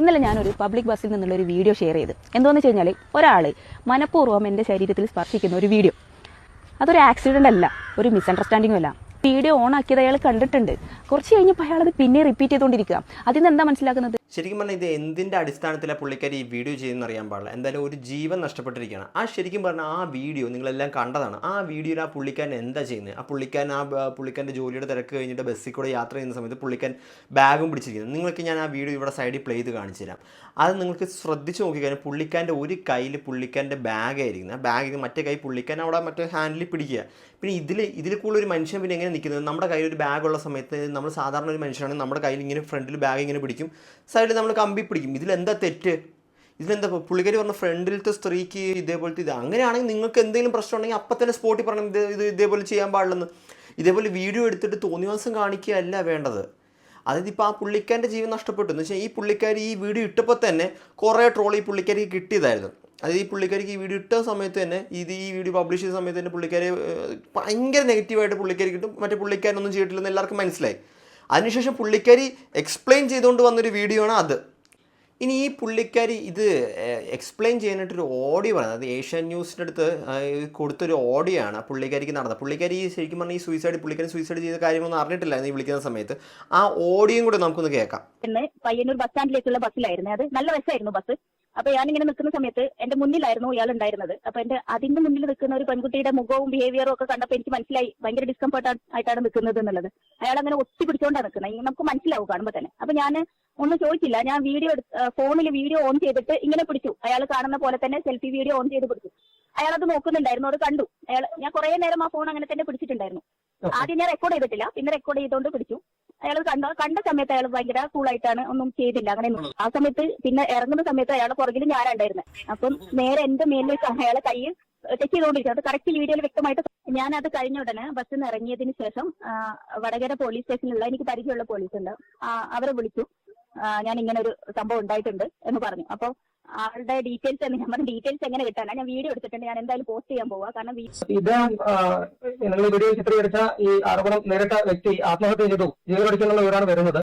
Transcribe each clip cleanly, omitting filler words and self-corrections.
ഇന്നലെ ഞാനൊരു പബ്ലിക് ബസ്സിൽ നിന്നുള്ള ഒരു വീഡിയോ ഷെയർ ചെയ്ത്. എന്താണെന്ന് വെച്ച് കഴിഞ്ഞാൽ ഒരാൾ മനഃപൂർവ്വം എൻ്റെ ശരീരത്തിൽ സ്പർശിക്കുന്ന ഒരു വീഡിയോ. അതൊരു ആക്സിഡൻ്റ് അല്ല, ഒരു മിസ്അണ്ടർസ്റ്റാൻഡിങ്ങും അല്ല. വീഡിയോ ഓൺ ആക്കിയത് അയാൾ കണ്ടിട്ടുണ്ട്. കുറച്ച് കഴിഞ്ഞപ്പോൾ അയാൾ അത് പിന്നെ റിപ്പീറ്റ് ചെയ്തുകൊണ്ടിരിക്കുക. അതിൽ നിന്ന് എന്താ മനസ്സിലാക്കുന്നത്? ശരിക്കും പറഞ്ഞാൽ ഇത് എന്തിൻ്റെ അടിസ്ഥാനത്തിലാണ് പുള്ളിക്കാരി ഈ വീഡിയോ ചെയ്യുന്ന അറിയാൻ പാടില്ല. എന്തായാലും ഒരു ജീവൻ നഷ്ടപ്പെട്ടിരിക്കുകയാണ്. ശരിക്കും പറഞ്ഞാൽ ആ വീഡിയോ നിങ്ങളെല്ലാം കണ്ടതാണ്. ആ വീഡിയോയിൽ ആ പുള്ളിക്കാരൻ എന്താ ചെയ്യുന്നത്? പുള്ളിക്കാരൻ്റെ ജോലിയുടെ തിരക്ക് കഴിഞ്ഞിട്ട് ബസ്സിൽ കൂടെ യാത്ര ചെയ്യുന്ന സമയത്ത് പുള്ളിക്കാരൻ ബാഗും പിടിച്ചിരിക്കുന്നത്. നിങ്ങൾക്ക് ഞാൻ ആ വീഡിയോ ഇവിടെ സൈഡിൽ പ്ലേ ചെയ്ത് കാണിച്ചു തരാം. അത് നിങ്ങൾക്ക് ശ്രദ്ധിച്ച് നോക്കിക്കഴിഞ്ഞാൽ പുള്ളിക്കാരൻ്റെ ഒരു കയ്യിൽ പുള്ളിക്കാരൻ്റെ ബാഗായിരിക്കുന്നത്. ആ ബാഗ് മറ്റേ കൈ പുള്ളിക്കാരൻ അവിടെ മറ്റേ ഹാൻഡിൽ പിടിക്കുക. പിന്നെ ഇതിൽ കൂടുതൽ ഒരു മനുഷ്യൻ പിന്നെ എങ്ങനെ നിൽക്കുന്നത്? നമ്മുടെ കയ്യിൽ ഒരു ബാഗുള്ള സമയത്ത് നമ്മൾ സാധാരണ ഒരു മനുഷ്യനാണെങ്കിൽ നമ്മുടെ കയ്യിൽ ഇങ്ങനെ ഫ്രണ്ടിൽ ബാഗ് ഇങ്ങനെ പിടിക്കും, സൈഡിൽ നമ്മൾ കമ്പി പിടിക്കും. ഇതിലെന്താ തെറ്റ്? ഇതിലെന്താ? പുള്ളിക്കാരി പറഞ്ഞ ഫ്രണ്ടിലത്തെ സ്ത്രീക്ക് ഇതേപോലത്തെ ഇത് അങ്ങനെയാണെങ്കിൽ നിങ്ങൾക്ക് എന്തെങ്കിലും പ്രശ്നം ഉണ്ടെങ്കിൽ അപ്പം തന്നെ സ്പോട്ടിൽ പറയണം ഇത് ഇതേപോലെ ചെയ്യാൻ പാടില്ലെന്ന്. ഇതേപോലെ വീഡിയോ എടുത്തിട്ട് തോന്നിവാസം കാണിക്കുകയല്ല വേണ്ടത്. അതായത് ഇപ്പോൾ ആ പുള്ളിക്കാരൻ്റെ ജീവൻ നഷ്ടപ്പെട്ടു എന്ന് വെച്ചാൽ ഈ പുള്ളിക്കാരി ഈ വീഡിയോ ഇട്ടപ്പോൾ തന്നെ കുറേ ട്രോൾ ഈ പുള്ളിക്കാരിക്ക് കിട്ടിയതായിരുന്നു. അതായത് ഈ പുള്ളിക്കാരിക്ക് ഈ വീഡിയോ ഇട്ട സമയത്ത് തന്നെ ഈ വീഡിയോ പബ്ലിഷ് ചെയ്ത സമയത്ത് തന്നെ പുള്ളിക്കാരി ഭയങ്കര നെഗറ്റീവായിട്ട് പുള്ളിക്കാരി കിട്ടും. മറ്റേ പുള്ളിക്കാരനൊന്നും ചെയ്തിട്ടില്ലെന്ന് എല്ലാവർക്കും മനസ്സിലായി. അതിനുശേഷം പുള്ളിക്കാരി എക്സ്പ്ലെയിൻ ചെയ്തുകൊണ്ട് വന്നൊരു വീഡിയോ ആണ് അത്. ഇനി ഈ പുള്ളിക്കാരി ഇത് എക്സ്പ്ലെയിൻ ചെയ്യാനായിട്ടൊരു ഓഡിയോ പറയുന്നത്, അത് ഏഷ്യൻ ന്യൂസിൻ്റെ അടുത്ത് കൊടുത്തൊരു ഓഡിയോ ആണ് പുള്ളിക്കാരിക്ക് നടന്നത്. പുള്ളിക്കാരി ശരിക്കും പറഞ്ഞാൽ ഈ പുള്ളിക്കാരി സൂയിസൈഡ് ചെയ്ത കാര്യമൊന്നും അറിഞ്ഞിട്ടില്ലായിരുന്നു ഈ വിളിക്കുന്ന സമയത്ത്. ആ ഓഡിയോയും കൂടെ നമുക്കൊന്ന് കേൾക്കാം. പയ്യന്നൂർ ബസ് സ്റ്റാൻഡിലേക്കുള്ള ബസ്സിലായിരുന്നു. അത് നല്ല ബസ്സായിരുന്നു ബസ്. അപ്പൊ ഞാനിങ്ങനെ നിൽക്കുന്ന സമയത്ത് എന്റെ മുന്നിലായിരുന്നു ഇയാൾ ഉണ്ടായിരുന്നത്. അപ്പൊ അതിന്റെ മുന്നിൽ നിൽക്കുന്ന ഒരു പെൺകുട്ടിയുടെ മുഖവും ബിഹേവിയറും ഒക്കെ കണ്ടപ്പോൾ എനിക്ക് മനസ്സിലായി ഭയങ്കര ഡിസ്കംഫർട്ട് ആയിട്ടാണ് നിൽക്കുന്നത് എന്നുള്ളത്. അയാൾ അങ്ങനെ ഒത്തി പിടിച്ചോണ്ടാണ് നിൽക്കുന്നത്. നമുക്ക് മനസ്സിലാവും കാണുമ്പോൾ തന്നെ. അപ്പൊ ഞാൻ ഒന്നും ചോദിച്ചില്ല. ഞാൻ ഫോണിൽ വീഡിയോ ഓൺ ചെയ്തിട്ട് ഇങ്ങനെ പിടിച്ചു. അയാൾ കാണുന്ന പോലെ തന്നെ സെൽഫി വീഡിയോ ഓൺ ചെയ്ത് പിടിച്ചു. അയാൾ അത് നോക്കുന്നുണ്ടായിരുന്നു, അത് കണ്ടു. ഞാൻ കുറെ നേരം ആ ഫോൺ അങ്ങനെ തന്നെ പിടിച്ചിട്ടുണ്ടായിരുന്നു. ആദ്യം ഞാൻ റെക്കോർഡ് ചെയ്തിട്ടില്ല, പിന്നെ റെക്കോർഡ് ചെയ്തുകൊണ്ട് പിടിച്ചു. അയാൾ കണ്ട സമയത്ത് അയാൾ ഭയങ്കര കൂളായിട്ടാണ്, ഒന്നും ചെയ്തില്ല. അങ്ങനെ ആ സമയത്ത് പിന്നെ ഇറങ്ങുന്ന സമയത്ത് അയാളെ പുറകിൽ ഞാനുണ്ടായിരുന്നത്. അപ്പം നേരെ എന്റെ മേലിൽ അയാളെ കൈ ചെക്ക് ചെയ്തുകൊണ്ടിരിക്കും. അത് കറക്റ്റ് വീഡിയോയിൽ വ്യക്തമായിട്ട്. ഞാൻ അത് കഴിഞ്ഞ ഉടനെ ബസ്സിൽ നിന്ന് ഇറങ്ങിയതിന് ശേഷം വടകര പോലീസ് സ്റ്റേഷനിലുള്ള എനിക്ക് പരിചയമുള്ള പോലീസ് ഉണ്ട്, അവരെ വിളിച്ചു. ഞാൻ ഇങ്ങനെ ഒരു സംഭവം ഉണ്ടായിട്ടുണ്ട് എന്ന് പറഞ്ഞു. അപ്പൊ ആളുടെ ഡീറ്റെയിൽസ് ഞാൻ പറഞ്ഞു, ഡീറ്റെയിൽസ് എങ്ങനെ കിട്ടാനാണ്? ഞാൻ വീഡിയോ എടുത്തിട്ടുണ്ട്, ഞാൻ എന്തായാലും പോസ്റ്റ് ചെയ്യാൻ പോവാ. കാരണം നിങ്ങൾ വീഡിയോ ചിത്രീകരിച്ച ഈ ആരോപണം നേരിട്ട വ്യക്തി ആത്മഹത്യ ചെയ്തു, ജീവനൊടുക്കിയുള്ള വിവരമാണ് വരുന്നത്.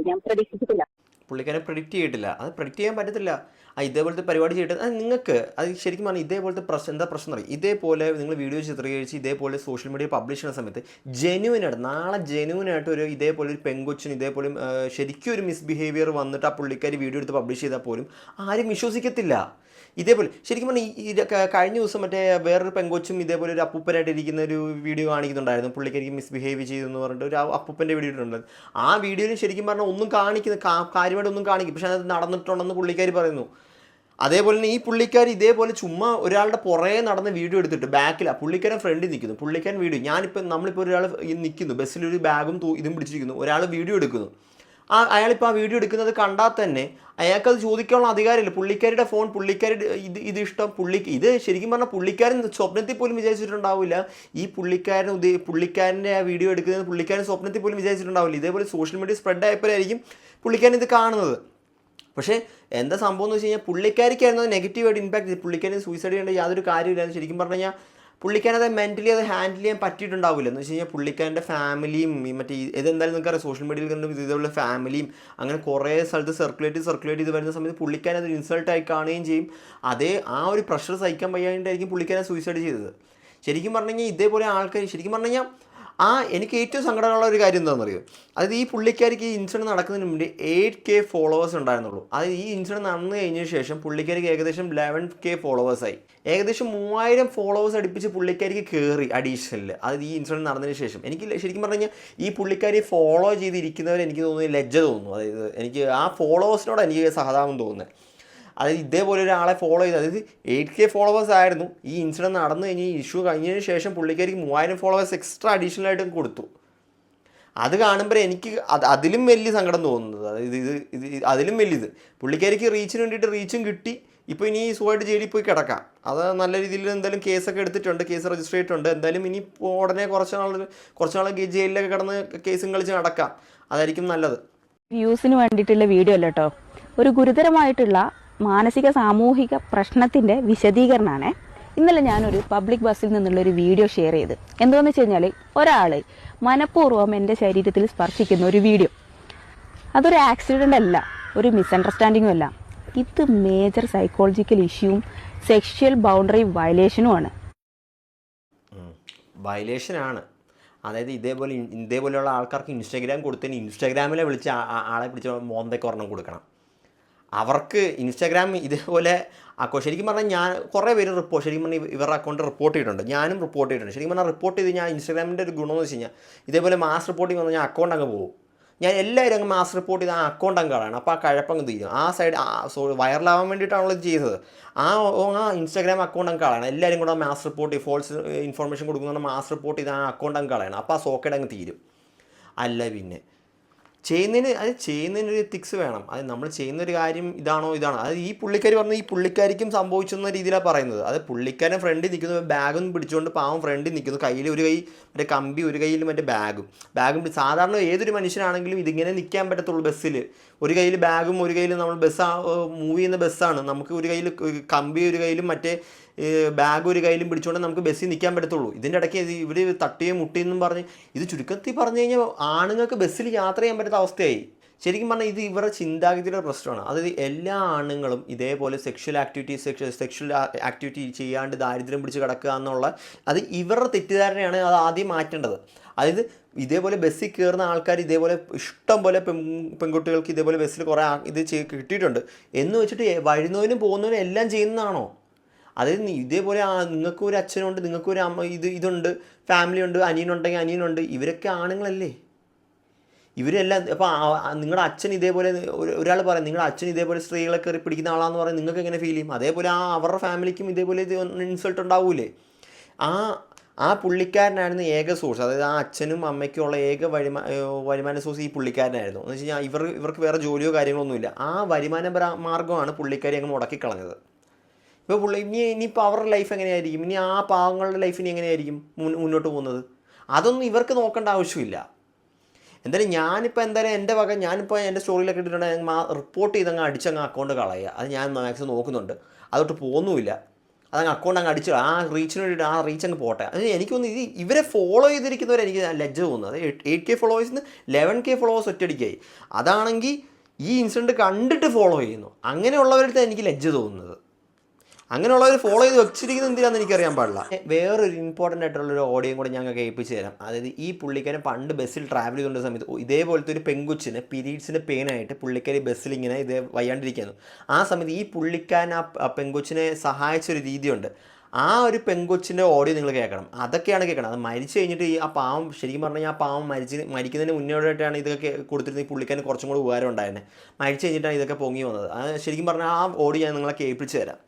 ഞാൻ പ്രതീക്ഷിച്ചിട്ടില്ല. പുള്ളിക്കാരെ പ്രെഡിക്റ്റ് ചെയ്തിട്ടില്ല. അത് പ്രെഡിക്റ്റ് ചെയ്യാൻ പറ്റത്തില്ല. ഇതേപോലത്തെ പരിപാടി ചെയ്തിട്ട് നിങ്ങൾക്ക് അത് ശരിക്കും പറഞ്ഞാൽ ഇതേപോലത്തെ എന്താ പ്രശ്നം അറിയാം. ഇതേപോലെ നിങ്ങൾ വീഡിയോ ചിത്രീകരിച്ച് ഇതേപോലെ സോഷ്യൽ മീഡിയ പബ്ലിഷ് ചെയ്യുന്ന സമയത്ത് നാളെ ജെന്യൂനായിട്ട് ഇതേപോലെ ഒരു പെങ്കൊച്ചിന് ഇതേപോലെ ശരിക്കും ഒരു മിസ്ബിഹേവിയർ വന്നിട്ട് ആ പുള്ളിക്കാരി വീഡിയോ എടുത്ത് പബ്ലിഷ് ചെയ്താൽ പോലും ആരും വിശ്വസിക്കത്തില്ല. ഇതേപോലെ ശരിക്കും പറഞ്ഞാൽ ഈ കഴിഞ്ഞ ദിവസം മറ്റേ വേറൊരു പെങ്കൊച്ചും ഇതേപോലെ ഒരു അപ്പൂപ്പനായിട്ട് ഇരിക്കുന്ന ഒരു വീഡിയോ കാണിക്കുന്നുണ്ടായിരുന്നു. പുള്ളിക്കാരിക്ക് മിസ്ബിഹേവ് ചെയ്തു എന്ന് പറഞ്ഞിട്ട് ഒരു അപ്പൂപ്പൻ്റെ വീഡിയോ ഇട്ടുണ്ടായിരുന്നു. ആ വീഡിയോയിൽ ശരിക്കും പറഞ്ഞാൽ ഒന്നും കാര്യമായിട്ട് ഒന്നും കാണിക്കും, പക്ഷെ അത് നടന്നിട്ടുണ്ടെന്ന് പുള്ളിക്കാരി പറയുന്നു. അതേപോലെ തന്നെ ഈ പുള്ളിക്കാരി ഇതേപോലെ ചുമ്മാ ഒരാളുടെ പുറകെ നടന്ന വീഡിയോ എടുത്തിട്ട് ബാക്കിലാണ് പുള്ളിക്കാരൻ ഫ്രണ്ടിൽ നിൽക്കുന്നു. പുള്ളിക്കാരൻ വീഡിയോ നമ്മളിപ്പോൾ ഒരാൾ നിൽക്കുന്നു, ബസ്സിലൊരു ബാഗും ഇതും പിടിച്ചിരിക്കുന്നു, ഒരാൾ വീഡിയോ എടുക്കുന്നു. അയാളിപ്പോൾ ആ വീഡിയോ എടുക്കുന്നത് കണ്ടാൽ തന്നെ അയാൾക്കത് ചോദിക്കാനുള്ള അധികാരമില്ല. പുള്ളിക്കാരിയുടെ ഫോൺ, പുള്ളിക്കാരുടെ ഇത് ഇഷ്ടം ഇത് ശരിക്കും പറഞ്ഞാൽ പുള്ളിക്കാരൻ സ്വപ്നത്തിൽ പോലും വിചാരിച്ചിട്ടുണ്ടാവില്ല. ഈ പുള്ളിക്കാരൻ്റെ ആ വീഡിയോ എടുക്കുന്നത് പുള്ളിക്കാരൻ സ്വപ്നത്തിൽ പോലും വിചാരിച്ചിട്ടുണ്ടാവില്ല. ഇതേപോലെ സോഷ്യൽ മീഡിയ സ്പ്രെഡ് ആയപ്പോഴായിരിക്കും പുള്ളിക്കാരൻ ഇത് കാണുന്നത്. പക്ഷേ എന്താ സംഭവം എന്ന് വെച്ച് കഴിഞ്ഞാൽ പുള്ളിക്കാരിക്കായിരുന്നു അത് നെഗറ്റീവായിട്ട് ഇമ്പാക്ട് ചെയ്ത്. പുള്ളിക്കാരൻ സൂയിസൈഡ് ചെയ്യേണ്ട യാതൊരു കാര്യമില്ലായിരുന്നു. ശരിക്കും പറഞ്ഞു കഴിഞ്ഞാൽ പുള്ളിക്കാരത് മെൻ്റലി അത് ഹാൻഡിൽ ചെയ്യാൻ പറ്റിയിട്ടുണ്ടാവില്ല. എന്ന് വെച്ച് കഴിഞ്ഞാൽ പുള്ളിക്കാരൻ്റെ ഫാമിലിയും ഇതെന്തായാലും നിങ്ങൾക്കറിയാം, സോഷ്യൽ മീഡിയയിൽ കണ്ട് ഇതേപോലെ ഫാമിലിയും അങ്ങനെ കുറേ സ്ഥലത്ത് സർക്കുലേറ്റ് ചെയ്ത് വരുന്ന സമയത്ത് പുള്ളിക്കാരൻ അതൊരു ഇൻസൾട്ടായി കാണുകയും ചെയ്യും. ആ ഒരു പ്രഷർ സഹിക്കാൻ വയ്യാണ്ടായിരിക്കും പുള്ളിക്കാരൻ സൂയിസൈഡ് ചെയ്തത്. ശരിക്കും പറഞ്ഞു കഴിഞ്ഞാൽ ഇതേപോലെ ആൾക്കാർ ശരിക്കും പറഞ്ഞു കഴിഞ്ഞാൽ എനിക്ക് ഏറ്റവും സങ്കടമുള്ള ഒരു കാര്യം എന്താണെന്ന് അറിയുമോ? അതായത് ഈ പുള്ളിക്കാരിക്ക് ഈ ഇൻസിഡൻറ്റ് നടക്കുന്നതിന് മുമ്പ് 8K ഫോളോവേഴ്സ് ഉണ്ടായിരുന്നുള്ളൂ. അതായത് ഈ ഇൻസിഡൻറ്റ് നടന്നു കഴിഞ്ഞ ശേഷം പുള്ളിക്കാരിക്ക് ഏകദേശം 11K ഫോളോവേഴ്സായി. ഏകദേശം 3000 ഫോളോവേഴ്സ് അടുപ്പിച്ച് പുള്ളിക്കാരിക്ക് കയറി അഡീഷണൽ. അതായത് ഈ ഇൻസിഡൻറ്റ് നടന്നതിന് ശേഷം എനിക്ക് ശരിക്കും പറഞ്ഞു കഴിഞ്ഞാൽ ഈ പുള്ളിക്കാരി ഫോളോ ചെയ്തിരിക്കുന്നവർ എനിക്ക് തോന്നുന്നു ലജ്ജ തോന്നുന്നു. അതായത് എനിക്ക് ആ ഫോളോവേഴ്സിനോട് എനിക്ക് സഹതാപം തോന്നുന്നത്. അതായത് ഇതേപോലെ ഒരാളെ ഫോളോ ചെയ്ത്, അതായത് 8K ഫോളോവേഴ്സ് ആയിരുന്നു. ഈ ഇൻസിഡൻറ്റ് നടന്നു കഴിഞ്ഞ് ഈ ഇഷ്യൂ കഴിഞ്ഞതിന് ശേഷം പുള്ളിക്കാരിക്ക് 3000 ഫോളോവേഴ്സ് എക്സ്ട്രാ അഡീഷണൽ ആയിട്ട് കൊടുത്തു. അത് കാണുമ്പോൾ എനിക്ക് അതിലും വലിയ സങ്കടം തോന്നുന്നത്. അതായത് അതിലും വലിയത് പുള്ളിക്കാരിക്ക് റീച്ചിന് വേണ്ടിയിട്ട് റീച്ചും കിട്ടി. ഇപ്പോൾ ഇനി സുഖമായിട്ട് ജയിലിൽ പോയി കിടക്കാം. അത് നല്ല രീതിയിൽ എന്തായാലും കേസൊക്കെ എടുത്തിട്ടുണ്ട്, കേസ് രജിസ്റ്റർ ചെയ്തിട്ടുണ്ട്. എന്തായാലും ഇനി ഉടനെ കുറച്ച് നാൾ ജയിലിലൊക്കെ കിടന്ന് കേസും കളിച്ച് നടക്കാം. അതായിരിക്കും നല്ലത്. വ്യൂസിന് വേണ്ടിയിട്ടുള്ള വീഡിയോ അല്ല കേട്ടോ, ഒരു ഗുരുതരമായിട്ടുള്ള മാനസിക സാമൂഹിക പ്രശ്നത്തിൻ്റെ വിശദീകരണമാണ്. ഇന്നലെ ഞാനൊരു പബ്ലിക് ബസ്സിൽ നിന്നുള്ളൊരു വീഡിയോ ഷെയർ ചെയ്ത്. എന്താണെന്ന് വെച്ച് കഴിഞ്ഞാൽ ഒരാൾ മനഃപൂർവ്വം എൻ്റെ ശരീരത്തിൽ സ്പർശിക്കുന്ന ഒരു വീഡിയോ. അതൊരു ആക്സിഡൻ്റ് അല്ല, ഒരു മിസ്അണ്ടർസ്റ്റാൻഡിങ്ങും അല്ല. ഇത് മേജർ സൈക്കോളജിക്കൽ ഇഷ്യൂവും സെക്ഷൽ ബൗണ്ടറി വയലേഷനുമാണ്. വയലേഷനാണ്. അതായത് ഇതേപോലെയുള്ള ആൾക്കാർക്ക് ഇൻസ്റ്റാഗ്രാം കൊടുത്തതിന് ഇൻസ്റ്റാഗ്രാമിലെ വിളിച്ച് ആളെ പിടിച്ച് മോന്തയ്ക്ക് ഒരെണ്ണം കൊടുക്കണം. അവർക്ക് ഇൻസ്റ്റാഗ്രാം ഇതേപോലെ ശരിക്കും പറഞ്ഞാൽ ഞാൻ കുറേ പേര് ശരിക്കും പറഞ്ഞാൽ ഇവരുടെ അക്കൗണ്ട് റിപ്പോർട്ട് ചെയ്തിട്ടുണ്ട്. ഞാനും റിപ്പോർട്ട് ചെയ്തിട്ടുണ്ട്. ശരിക്കും പറഞ്ഞാൽ റിപ്പോർട്ട് ചെയ്ത് ഞാൻ ഇൻസ്റ്റാഗ്രാമിൻ്റെ ഒരു ഗുണമെന്ന് വെച്ച് കഴിഞ്ഞാൽ ഇതേപോലെ മാസ് റിപ്പോർട്ടിങ് വന്നാൽ ഞാൻ അക്കൗണ്ട് അങ്ങ് പോകും. ഞാൻ എല്ലാവരും അങ്ങ് മാസ് റിപ്പോർട്ട് ചെയ്ത് ആ അക്കൗണ്ട് അങ്ങ് കളയണം. അപ്പോൾ ആ കഴപ്പങ്ങ് തീരും. ആ സൈഡ് വൈറലാവാൻ വേണ്ടിയിട്ടാണല്ലോ ഇത് ചെയ്തത്. ആ ഇൻസ്റ്റാഗ്രാം അക്കൗണ്ട് അങ്ങ് കളയണം. എല്ലാവരും കൂടെ മാസ് റിപ്പോർട്ട് ഫോൾസ് ഇൻഫർമേഷൻ കൊടുക്കുന്ന മാസ് റിപ്പോർട്ട് ചെയ്ത് ആ അക്കൗണ്ട് അങ്ങ് കളയണം. അപ്പോൾ ആ സോക്കേഡ് അങ്ങ് തീരും. അല്ല പിന്നെ ചെയ്യുന്നതിനൊരു എത്തിക്സ് വേണം. അത് നമ്മൾ ചെയ്യുന്നൊരു കാര്യം ഇതാണോ അത് ഈ പുള്ളിക്കാരി പറഞ്ഞ ഈ പുള്ളിക്കാരിക്കും സംഭവിച്ചെന്ന രീതിയിലാണ് പറയുന്നത്. അത് പുള്ളിക്കാരൻ ഫ്രണ്ടിൽ നിൽക്കുന്നു, ബാഗും പിടിച്ചുകൊണ്ട് പാവം ഫ്രണ്ടിൽ നിൽക്കുന്നു, കയ്യിൽ ഒരു കൈ മറ്റേ കമ്പി, ഒരു കയ്യിൽ മറ്റേ ബാഗും സാധാരണ ഏതൊരു മനുഷ്യനാണെങ്കിലും ഇതിങ്ങനെ നിൽക്കാൻ പറ്റത്തുള്ളൂ ബസ്സിൽ. ഒരു കയ്യിൽ ബാഗും ഒരു കയ്യിൽ നമ്മൾ മൂവ് ചെയ്യുന്ന ബസ്സാണ്, നമുക്ക് ഒരു കയ്യിൽ കമ്പി ഒരു കയ്യിലും മറ്റേ ബാഗ് ഒരു കയ്യിലും പിടിച്ചുകൊണ്ട് നമുക്ക് ബസ്സിൽ നിൽക്കാൻ പറ്റത്തുള്ളൂ. ഇതിൻ്റെ ഇടയ്ക്ക് ഇവർ തട്ടിയും മുട്ടിയെന്നും പറഞ്ഞ് ഇത് ചുരുക്കത്തിൽ പറഞ്ഞു കഴിഞ്ഞാൽ ആണുങ്ങൾക്ക് ബസ്സിൽ യാത്ര ചെയ്യാൻ പറ്റാത്ത അവസ്ഥയായി. ശരിക്കും പറഞ്ഞാൽ ഇത് ഇവരുടെ ചിന്താഗതിയുടെ പ്രശ്നമാണ്. അതായത് എല്ലാ ആണുങ്ങളും ഇതേപോലെ സെക്ഷൽ ആക്ടിവിറ്റി ചെയ്യാണ്ട് ദാരിദ്ര്യം പിടിച്ച് കിടക്കുക എന്നുള്ള അത് ഇവരുടെ തെറ്റിദ്ധാരണയാണ്. അത് ആദ്യം മാറ്റേണ്ടത്. അതായത് ഇതേപോലെ ബസ്സിൽ കയറുന്ന ആൾക്കാർ ഇതേപോലെ ഇഷ്ടം പോലെ പെൺകുട്ടികൾക്ക് ഇതേപോലെ ബസ്സിൽ കുറേ ഇത് കിട്ടിയിട്ടുണ്ട് എന്ന് വെച്ചിട്ട് വരുന്നവനും പോകുന്നവനും എല്ലാം ചെയ്യുന്നതാണോ? അതായത് ഇതേപോലെ നിങ്ങൾക്കൊരു അച്ഛനുണ്ട്, നിങ്ങൾക്കൊരു അമ്മ ഇതുണ്ട്, ഫാമിലി ഉണ്ട്, അനിയനുണ്ടെങ്കിൽ അനിയനുണ്ട്, ഇവരൊക്കെ ആണുങ്ങളല്ലേ? ഇവരെല്ലാം അപ്പോൾ നിങ്ങളുടെ അച്ഛൻ ഇതേപോലെ ഒരാൾ പറയാം നിങ്ങളുടെ അച്ഛൻ ഇതേപോലെ സ്ത്രീകളെ കയറി പിടിക്കുന്ന ആളാന്ന് പറയാൻ നിങ്ങൾക്ക് എങ്ങനെ ഫീൽ ചെയ്യും? അതേപോലെ അവരുടെ ഫാമിലിക്കും ഇതേപോലെ ഇത് ഇൻസൾട്ട് ഉണ്ടാവൂലേ? ആ പുള്ളിക്കാരനായിരുന്നു ഏക സോഴ്സ്. അതായത് ആ അച്ഛനും അമ്മയ്ക്കും ഉള്ള ഏക വരുമാന സോഴ്സ് ഈ പുള്ളിക്കാരനായിരുന്നു. എന്ന് വെച്ച് കഴിഞ്ഞാൽ ഇവർക്ക് വേറെ ജോലിയോ കാര്യങ്ങളൊന്നുമില്ല. ആ വരുമാന മാർഗ്ഗമാണ് പുള്ളിക്കാരി അങ്ങ് മുടക്കിക്കളഞ്ഞത്. ഇപ്പോൾ ഇനിയിപ്പോൾ അവരുടെ ലൈഫ് എങ്ങനെയായിരിക്കും? ഇനി ആ പാവങ്ങളുടെ ലൈഫ് ഇനി എങ്ങനെയായിരിക്കും മുന്നോട്ട് പോകുന്നത്? അതൊന്നും ഇവർക്ക് നോക്കേണ്ട ആവശ്യമില്ല. എന്തായാലും ഞാനിപ്പോൾ എൻ്റെ സ്റ്റോറിയിലൊക്കെ ഇട്ടിട്ടുണ്ടെങ്കിൽ റിപ്പോർട്ട് ചെയ്തങ്ങ് അടിച്ചങ്ങ് അക്കൗണ്ട് കളയുക. അത് ഞാൻ മാക്സിമം നോക്കുന്നുണ്ട്. അതൊട്ട് പോകുന്നുമില്ല. അതങ്ങ് അക്കൗണ്ട് അങ്ങ് അടിച്ചു ആ റീച്ചിന് വേണ്ടിയിട്ട് ആ റീച്ച് അങ്ങ് പോട്ടെ. അത് എനിക്കൊന്ന് ഇവരെ ഫോളോ ചെയ്തിരിക്കുന്നവരെ എനിക്ക് ലജ്ജ തോന്നുന്നത്. 8K ഫോളോവേഴ്സിന് 11K followers ഒറ്റയടിക്കായി. അതാണെങ്കിൽ ഈ ഇൻസിഡൻറ്റ് കണ്ടിട്ട് ഫോളോ ചെയ്യുന്നു. അങ്ങനെയുള്ളവരുടെ എനിക്ക് ലജ്ജ തോന്നുന്നത്. അങ്ങനെയുള്ളവർ ഫോളോ ചെയ്ത് വെച്ചിരിക്കുന്നത് എന്തിനാണെന്ന് എനിക്കറിയാൻ പാടില്ല. വേറൊരു ഇമ്പോർട്ടൻ്റ് ആയിട്ടുള്ളൊരു ഓഡിയോയും കൂടെ ഞങ്ങൾ കേൾപ്പിച്ച് തരാം. അതായത് ഈ പുള്ളിക്കാരൻ പണ്ട് ബസ്സിൽ ട്രാവൽ ചെയ്തുകൊണ്ട സമയത്ത് ഇതേപോലത്തെ ഒരു പെങ്കുച്ചിന് പീരീഡ്സിൻ്റെ പെയിനായിട്ട് പുള്ളിക്കാരി ബസ്സിൽ ഇങ്ങനെ വയ്യാണ്ടിരിക്കുന്നു. ആ സമയത്ത് ഈ പുള്ളിക്കാരൻ ആ പെങ്കുച്ചിനെ സഹായിച്ചൊരു രീതിയുണ്ട്. ആ ഒരു പെങ്കൊച്ചിൻ്റെ ഓഡിയോ നിങ്ങൾ കേൾക്കണം. അതൊക്കെയാണ് കേൾക്കണം. അത് മരിച്ചു കഴിഞ്ഞിട്ട് ആ പാവം ശരിക്കും പറഞ്ഞാൽ ആ പാവം മരിക്കുന്നതിന് മുന്നോട്ടായിട്ടാണ് ഇതൊക്കെ കൊടുത്തിരുന്നത്. ഈ പുള്ളിക്കാരന് കുറച്ചും കൂടി ഉപകാരം ഉണ്ടായിരുന്നത്. മരിച്ചു കഴിഞ്ഞിട്ടാണ് ഇതൊക്കെ പൊങ്ങി വന്നത്. അത് ശരിക്കും പറഞ്ഞാൽ ആ ഓഡിയോ ഞാൻ നിങ്ങളെ കേൾപ്പിച്ച് തരാം.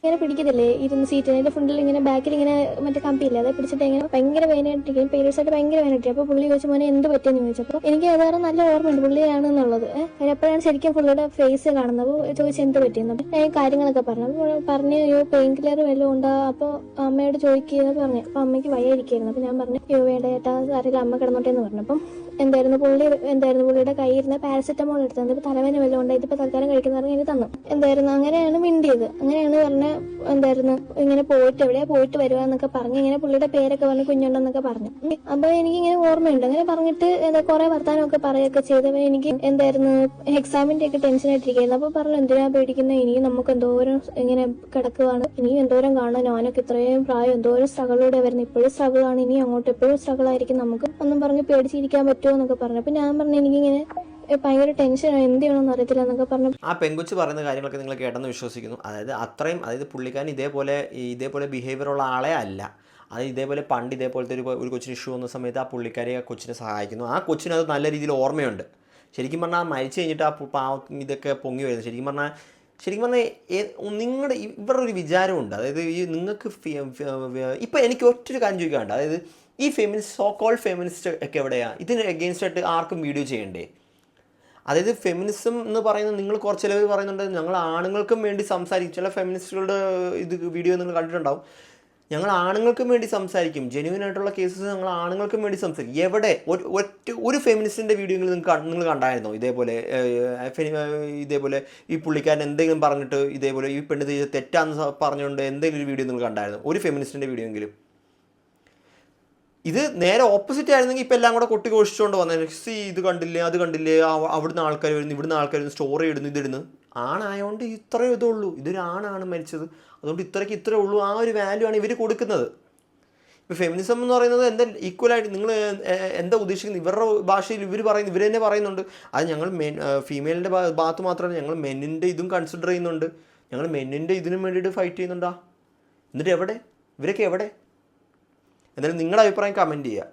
ഇങ്ങനെ പിടിക്കത്തില്ലേ ഇരുന്ന് സീറ്റ് അതിന്റെ ഫ്രണ്ടിൽ ഇങ്ങനെ ബാക്കിൽ ഇങ്ങനെ മറ്റേ കമ്പിയില്ലേ അതെ പിടിച്ചിട്ട് ഇങ്ങനെ ഭയങ്കര വേദനയായിട്ടിരിക്കും. പീരിയഡ്സ് ആയിട്ട് ഭയങ്കര വേദനയായിട്ട്. അപ്പോൾ പുള്ളി ചോദിച്ചു മോനെ എന്ത് പറ്റിയെന്ന് ചോദിച്ചപ്പോൾ എനിക്ക് അതാറ് നല്ല ഓർമ്മയുണ്ട് പുള്ളിയാണെന്നുള്ളത്. എപ്പോഴാണ് ശരിക്കും പുള്ളിയുടെ ഫേസ് കാണുന്നത്. അപ്പോൾ ചോദിച്ചു എന്ത് പറ്റിയെന്ന്. അപ്പോൾ ഞാൻ കാര്യങ്ങളൊക്കെ പറഞ്ഞു. അപ്പോൾ പറഞ്ഞു പെയിൻ കില്ലർ വല്ലതും ഉണ്ടോ? അപ്പോൾ അമ്മയോട് ചോദിക്കുക പറഞ്ഞു. അപ്പോൾ അമ്മയ്ക്ക് വയ്യായിരിക്കുന്നു. അപ്പോൾ ഞാൻ പറഞ്ഞു വേണ്ട ചേട്ടാ അറിയില്ല അമ്മ കിടന്നോട്ടെ എന്ന് പറഞ്ഞു. അപ്പം എന്തായിരുന്നു പുള്ളിയുടെ കയ്യിരുന്ന പാരസെറ്റമോൾ എടുത്തത്. എന്നിട്ട് തലവേദന വല്ലതും ഉണ്ട് ഇതിപ്പോൾ തൽക്കാലം കഴിക്കുന്ന പറഞ്ഞ് എനിക്ക് തന്നു. അങ്ങനെയാണ് മിണ്ടിയത്. അങ്ങനെയാണ് പറഞ്ഞ ഇങ്ങനെ എവിടെയാ പോയിട്ട് വരുവാന്നൊക്കെ പറഞ്ഞു. ഇങ്ങനെ പുള്ളിയുടെ പേരൊക്കെ പറഞ്ഞു കുഞ്ഞുണ്ടെന്നൊക്കെ പറഞ്ഞു. അപ്പൊ എനിക്ക് ഇങ്ങനെ ഓർമ്മയുണ്ട്. അങ്ങനെ പറഞ്ഞിട്ട് കുറെ വർത്താനമൊക്കെ പറയുകയൊക്കെ ചെയ്തപ്പോൾ എനിക്ക് എക്സാമിന്റെ ഒക്കെ ടെൻഷൻ ആയിട്ടിരിക്കുന്നു. അപ്പൊ പറഞ്ഞു എന്തിനാ പേടിക്കുന്നത്, ഇനിയും നമുക്ക് എന്തോരം ഇങ്ങനെ കിടക്കുവാണ്, ഇനിയും എന്തോരം കാണാൻ, ഞാനൊക്കെ ഇത്രയും പ്രായം എന്തോരം സ്ട്രഗിളോടെ വരുന്നത്, ഇപ്പോഴും സ്ട്രഗിളാണ്, ഇനി അങ്ങോട്ട് എപ്പോഴും സ്ട്രഗിൾ ആയിരിക്കും, നമുക്ക് ഒന്നും പറഞ്ഞ് പേടിച്ചിരിക്കാൻ പറ്റുമോ എന്നൊക്കെ പറഞ്ഞു. അപ്പൊ ഞാൻ പറഞ്ഞു എനിക്കിങ്ങനെ ഭയങ്കര ടെൻഷനാണ്, എന്ത് ചെയ്യണമെന്ന് അറിയത്തില്ല എന്നൊക്കെ പറഞ്ഞു. ആ പെങ്കുച്ച് പറയുന്ന കാര്യങ്ങളൊക്കെ നിങ്ങൾ കേട്ടെന്ന് വിശ്വസിക്കുന്നു. അതായത് പുള്ളിക്കാരൻ ഇതേപോലെ ബിഹേവിയറുള്ള ആളെ അല്ല. അത് ഇതേപോലെ പണ്ട് ഇതേപോലത്തെ ഒരു കൊച്ചിന് ഇഷ്യൂ വന്ന സമയത്ത് ആ പുള്ളിക്കാരി ആ കൊച്ചിനെ സഹായിക്കുന്നു. ആ കൊച്ചിന് അത് നല്ല രീതിയിൽ ഓർമ്മയുണ്ട്. ശരിക്കും പറഞ്ഞാൽ മരിച്ചു കഴിഞ്ഞിട്ട് ആ ഇതൊക്കെ പൊങ്ങി വരുന്നത് ശരിക്കും പറഞ്ഞാൽ നിങ്ങളുടെ ഇവരുടെ ഒരു വിചാരമുണ്ട്. അതായത് ഈ നിങ്ങൾക്ക് ഇപ്പം എനിക്ക് ഒറ്റൊരു കാര്യം ചോദിക്കാറുണ്ട്. അതായത് ഈ സോ കോൾഡ് ഫെമിനിസ്റ്റ് ഒക്കെ എവിടെയാണ്? ഇതിന് എഗെയിൻസ്റ്റ് ആയിട്ട് ആർക്കും വീഡിയോ ചെയ്യണ്ടേ? അതായത് ഫെമിനിസം എന്ന് പറയുന്നത് നിങ്ങൾ കുറച്ച് ചിലവർ പറയുന്നുണ്ട് ഞങ്ങൾ ആണുങ്ങൾക്കും വേണ്ടി സംസാരിക്കും. ചില ഫെമിനിസ്റ്റുകളുടെ വീഡിയോ നിങ്ങൾ കണ്ടിട്ടുണ്ടാവും. ഞങ്ങൾ ആണുങ്ങൾക്കും വേണ്ടി സംസാരിക്കും, ജെന്യുവൻ ആയിട്ടുള്ള കേസസ് ഞങ്ങൾ ആണുങ്ങൾക്കും വേണ്ടി സംസാരിക്കും. എവിടെ ഒരു ഫെമിനിസ്റ്റിൻ്റെ വീഡിയോ നിങ്ങൾ കണ്ടായിരുന്നോ? ഇതേപോലെ ഈ പുള്ളിക്കാരൻ എന്തെങ്കിലും പറഞ്ഞിട്ട് ഇതേപോലെ ഈ പെണ്ണ് തെറ്റാന്ന് പറഞ്ഞുകൊണ്ട് എന്തെങ്കിലും ഒരു വീഡിയോ നിങ്ങൾ കണ്ടായിരുന്നോ? ഒരു ഫെമിനിസ്റ്റിൻ്റെ വീഡിയോ എങ്കിലും ഇത് നേരെ ഓപ്പോസിറ്റ് ആയിരുന്നെങ്കിൽ ഇപ്പം എല്ലാം കൂടെ കൊട്ടി ഘോഷിച്ചുകൊണ്ട് വന്നേ, സി ഇത് കണ്ടില്ലേ അത് കണ്ടില്ലേ, അവിടുന്ന് ആൾക്കാർ വരുന്നു ഇവിടുന്ന് ആൾക്കാർ വരുന്നു സ്റ്റോറി ഇടുന്നു ഇതിടുന്നു. ആണായതുകൊണ്ട് ഇത്രയേ ഇതുള്ളൂ, ഇതൊരു ആണാണ് മരിച്ചത്, അതുകൊണ്ട് ഇത്രേ ഉള്ളൂ. ആ ഒരു വാല്യൂ ആണ് ഇവർ കൊടുക്കുന്നത്. ഇപ്പോൾ ഫെമിനിസം എന്ന് പറയുന്നത് എന്താ ഈക്വലായിട്ട് നിങ്ങൾ എന്താ ഉദ്ദേശിക്കുന്നത്? ഇവരുടെ ഭാഷയിൽ ഇവർ തന്നെ പറയുന്നുണ്ട് അത് ഞങ്ങൾ ഫീമെയിലിൻ്റെ ഭാഗത്ത് മാത്രമല്ല, ഞങ്ങൾ മെന്നിൻ്റെ ഇതും കൺസിഡർ ചെയ്യുന്നുണ്ട്, ഞങ്ങൾ മെന്നിൻ്റെ ഇതിനും വേണ്ടിയിട്ട് ഫൈറ്റ് ചെയ്യുന്നുണ്ടാ. എന്നിട്ട് എവിടെ ഇവരൊക്കെ എവിടെ? എന്തായാലും നിങ്ങളുടെ അഭിപ്രായം കമൻറ്റ് ചെയ്യുക.